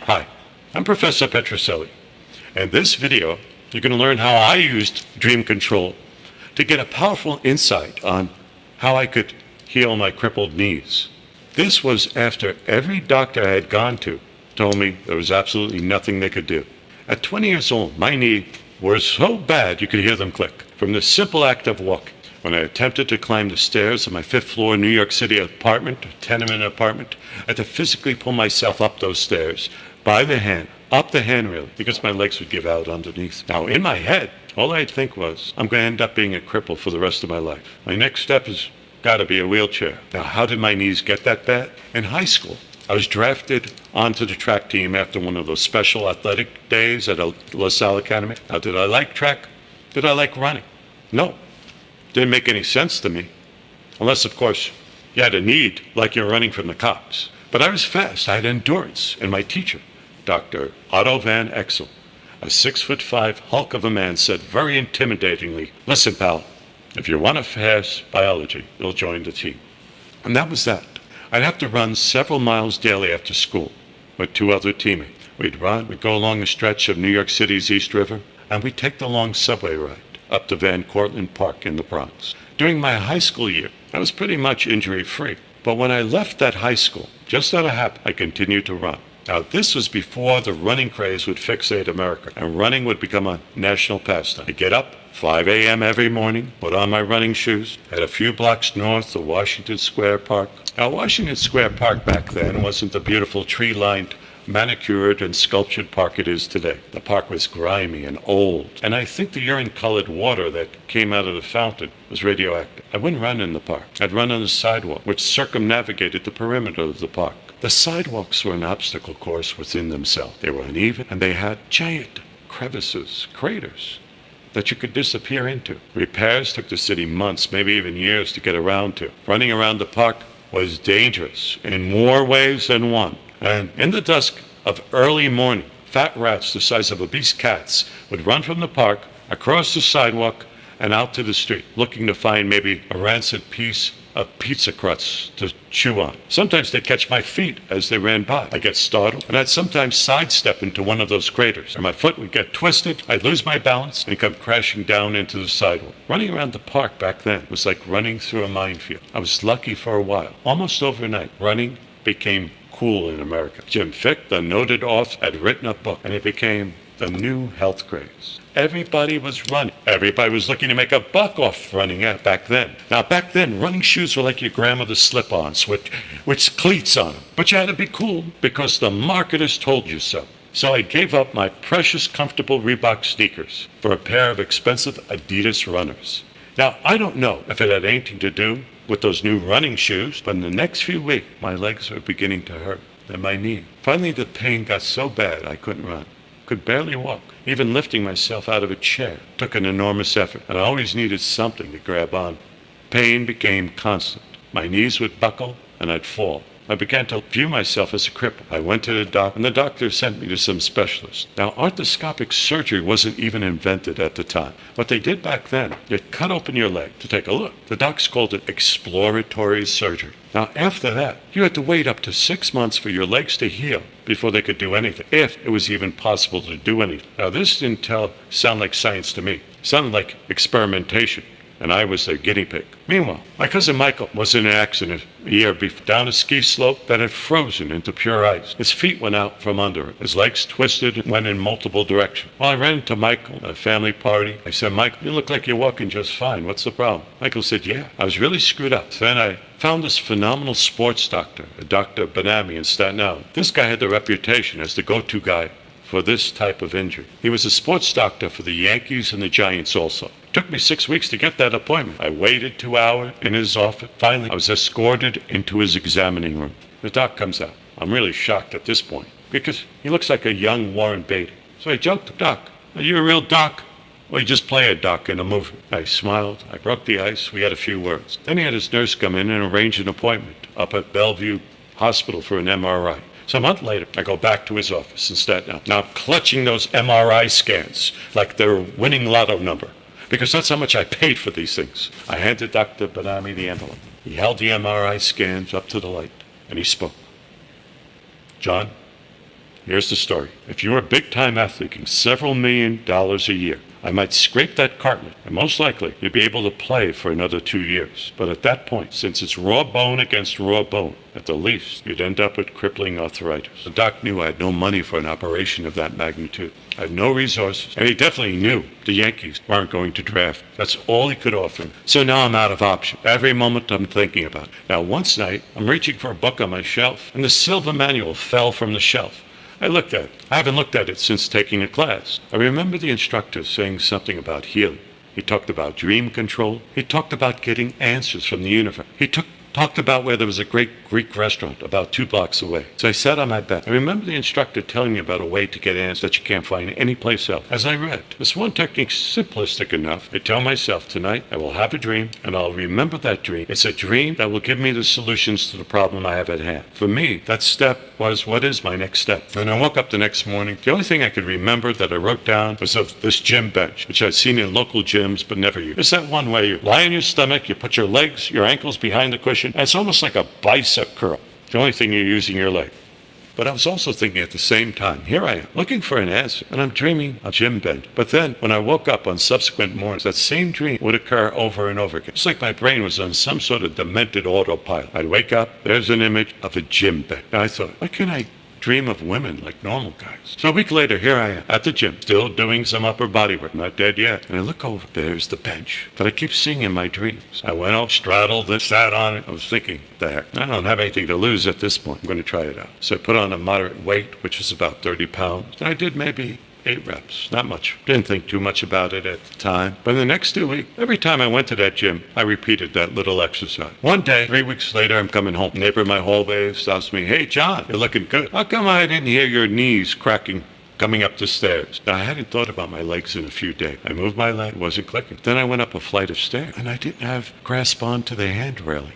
Hi, I'm Professor Petroselli. In this video, you're going to learn how I used dream control to get a powerful insight on how I could heal my crippled knees. This was after every doctor I had gone to told me there was absolutely nothing they could do. At 20 years old, my knee were so bad you could hear them click from the simple act of walking. When I attempted to climb the stairs of my fifth-floor New York City apartment, tenement apartment, I had to physically pull myself up those stairs by the hand, up the handrail, because my legs would give out underneath. Now, in my head, all I'd think was, I'm going to end up being a cripple for the rest of my life. My next step has got to be a wheelchair. Now, how did my knees get that bad? In high school, I was drafted onto the track team after one of those special athletic days at a LaSalle Academy. Now, did I like track? Did I like running? No. Didn't make any sense to me. Unless, of course, you had a need like you're running from the cops. But I was fast. I had endurance. And my teacher, Dr. Otto Van Exel, a 6'5" hulk of a man, said very intimidatingly, "Listen, pal, if you want to pass biology, you'll join the team." And that was that. I'd have to run several miles daily after school with two other teammates. We'd go along a stretch of New York City's East River, and we'd take the long subway ride up to Van Cortlandt Park in the Bronx. During my high school year, I was pretty much injury-free. But when I left that high school, just out of habit, I continued to run. Now, this was before the running craze would fixate America, and running would become a national pastime. I'd get up 5 a.m. every morning, put on my running shoes, head a few blocks north of Washington Square Park. Now, Washington Square Park back then wasn't the beautiful tree-lined, manicured and sculptured park it is today. The park was grimy and old, and I think the urine-colored water that came out of the fountain was radioactive. I wouldn't run in the park. I'd run on the sidewalk, which circumnavigated the perimeter of the park. The sidewalks were an obstacle course within themselves. They were uneven, and they had giant crevices, craters, that you could disappear into. Repairs took the city months, maybe even years, to get around to. Running around the park was dangerous in more ways than one. And in the dusk of early morning, fat rats the size of obese cats would run from the park, across the sidewalk, and out to the street, looking to find maybe a rancid piece of pizza crust to chew on. Sometimes they'd catch my feet as they ran by. I'd get startled, and I'd sometimes sidestep into one of those craters, and my foot would get twisted, I'd lose my balance, and come crashing down into the sidewalk. Running around the park back then was like running through a minefield. I was lucky for a while. Almost overnight, running became cool in America. Jim Fick, the noted author, had written a book, and it became the new health craze. Everybody was running. Everybody was looking to make a buck off running back then. Now, back then, running shoes were like your grandmother's slip-ons with cleats on them. But you had to be cool because the marketers told you so. So I gave up my precious, comfortable Reebok sneakers for a pair of expensive Adidas runners. Now, I don't know if it had anything to do with those new running shoes, but in the next few weeks, my legs were beginning to hurt, and my knee. Finally, the pain got so bad I couldn't run. Could barely walk. Even lifting myself out of a chair took an enormous effort, and I always needed something to grab on. Pain became constant. My knees would buckle, and I'd fall. I began to view myself as a cripple. I went to the doctor, and the doctor sent me to some specialists. Now, arthroscopic surgery wasn't even invented at the time. What they did back then, they'd cut open your leg to take a look. The docs called it exploratory surgery. Now, after that, you had to wait up to 6 months for your legs to heal before they could do anything, if it was even possible to do anything. Now, this didn't sound like science to me. It sounded like experimentation, and I was their guinea pig. Meanwhile, my cousin Michael was in an accident a year before, down a ski slope that had frozen into pure ice. His feet went out from under it. His legs twisted and went in multiple directions. Well, I ran into Michael at a family party. I said, "Michael, you look like you're walking just fine. What's the problem?" Michael said, "Yeah, I was really screwed up." Then I found this phenomenal sports doctor, a Dr. Benami in Staten Island. This guy had the reputation as the go-to guy for this type of injury. He was a sports doctor for the Yankees and the Giants also. It took me 6 weeks to get that appointment. I waited 2 hours in his office. Finally, I was escorted into his examining room. The doc comes out. I'm really shocked at this point because he looks like a young Warren Beatty. So I joked, "Doc, are you a real doc? Or you just play a doc in a movie?" I smiled. I broke the ice. We had a few words. Then he had his nurse come in and arrange an appointment up at Bellevue Hospital for an MRI. So a month later, I go back to his office in Staten Island. Now I'm clutching those MRI scans like they're a winning lotto number, because that's how much I paid for these things. I handed Dr. Benami the envelope. He held the MRI scans up to the light, and he spoke. "John, Here's the story. If you were a big-time athlete making several $1 million a year, I might scrape that cartilage, and most likely you'd be able to play for another 2 years. But at that point, since it's raw bone against raw bone, at the least, you'd end up with crippling arthritis. The doc knew I had no money for an operation of that magnitude. I had no resources, and he definitely knew the Yankees weren't going to draft. That's all he could offer me. So now I'm out of options. Every moment I'm thinking about it. Now, once night, I'm reaching for a book on my shelf, and the Silva manual fell from the shelf. I looked at it. I haven't looked at it since taking a class. I remember the instructor saying something about healing. He talked about dream control. He talked about getting answers from the universe. He talked about where there was a great Greek restaurant about 2 blocks away. So I sat on my bed. I remember the instructor telling me about a way to get answers that you can't find anyplace else. As I read, this one technique simplistic enough. I tell myself, tonight I will have a dream, and I'll remember that dream. It's a dream that will give me the solutions to the problem I have at hand. For me, that step was, what is my next step? When I woke up the next morning, the only thing I could remember that I wrote down was of this gym bench, which I'd seen in local gyms but never used. It's that one where you lie on your stomach, you put your legs, your ankles behind the cushion, and it's almost like a bicep curl. The only thing you're using your leg. But I was also thinking at the same time, here I am, looking for an answer, and I'm dreaming a gym bench. But then, when I woke up on subsequent mornings, that same dream would occur over and over again. It's like my brain was on some sort of demented autopilot. I'd wake up, there's an image of a gym bench. And I thought, why can't I dream of women like normal guys? So a week later, here I am at the gym, still doing some upper body work, not dead yet. And I look over, there's the bench that I keep seeing in my dreams. I went off, straddled this, sat on it. I was thinking, the heck, I don't have anything to lose at this point. I'm going to try it out. So I put on a moderate weight, which was about 30 pounds. And I did maybe 8 reps, not much. Didn't think too much about it at the time. But in the next 2 weeks, every time I went to that gym, I repeated that little exercise. One day, 3 weeks later, I'm coming home. Neighbor in my hallway stops me. Hey, John, you're looking good. How come I didn't hear your knees cracking coming up the stairs? Now, I hadn't thought about my legs in a few days. I moved my leg, it wasn't clicking. Then I went up a flight of stairs, and I didn't have grasp onto the hand railing.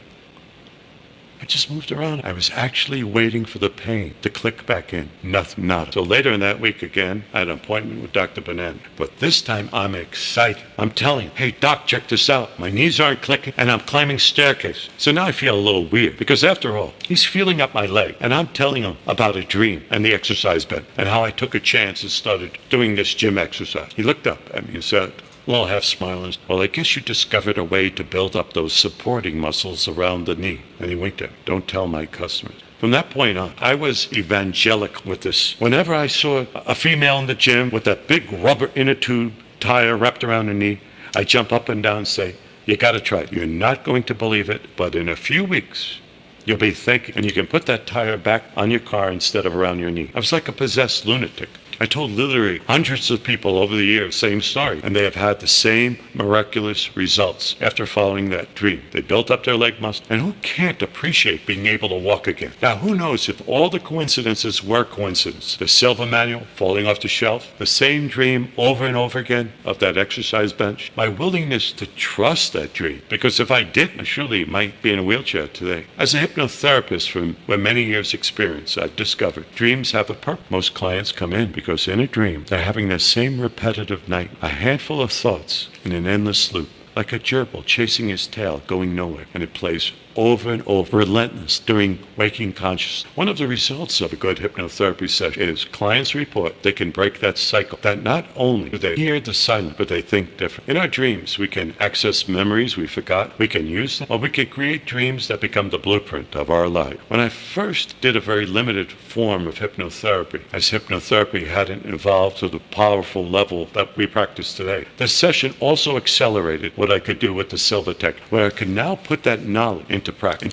I just moved around. I was actually waiting for the pain to click back in. Nothing, nada. So later in that week again, I had an appointment with Dr. Banana. But this time I'm excited. I'm telling him, hey, doc, check this out. My knees aren't clicking and I'm climbing staircase. So now I feel a little weird because after all, he's feeling up my leg and I'm telling him about a dream and the exercise bed and how I took a chance and started doing this gym exercise. He looked up at me and said, a little half smiling, well, I guess you discovered a way to build up those supporting muscles around the knee. And he winked at me. Don't tell my customers. From that point on, I was evangelical with this. Whenever I saw a female in the gym with that big rubber inner tube tire wrapped around her knee, I jump up and down and say, you got to try it. You're not going to believe it, but in a few weeks, you'll be thinking, and you can put that tire back on your car instead of around your knee. I was like a possessed lunatic. I told literally hundreds of people over the years, same story, and they have had the same miraculous results after following that dream. They built up their leg muscle, and who can't appreciate being able to walk again? Now, who knows if all the coincidences were coincidences? The Silva manual falling off the shelf, the same dream over and over again of that exercise bench, my willingness to trust that dream, because if I didn't, I surely might be in a wheelchair today. As a hypnotherapist with many years' experience, I've discovered dreams have a purpose. Most clients come in because in a dream, they're having the same repetitive night, a handful of thoughts in an endless loop, like a gerbil chasing his tail, going nowhere, and it plays over and over, relentless during waking consciousness. One of the results of a good hypnotherapy session is clients report they can break that cycle, that not only do they hear the silence, but they think different. In our dreams, we can access memories we forgot, we can use them, or we can create dreams that become the blueprint of our life. When I first did a very limited form of hypnotherapy, as hypnotherapy hadn't evolved to the powerful level that we practice today, the session also accelerated what I could do with the Silva technique, where I could now put that knowledge into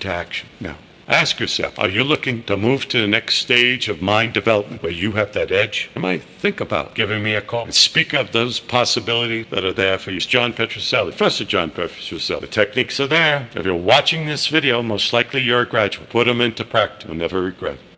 action. Now, ask yourself, are you looking to move to the next stage of mind development where you have that edge? You might think about giving me a call and speak of those possibilities that are there for you. It's John Petrucelli, Professor John Petrucelli. The techniques are there. If you're watching this video, most likely you're a graduate. Put them into practice. You'll never regret it.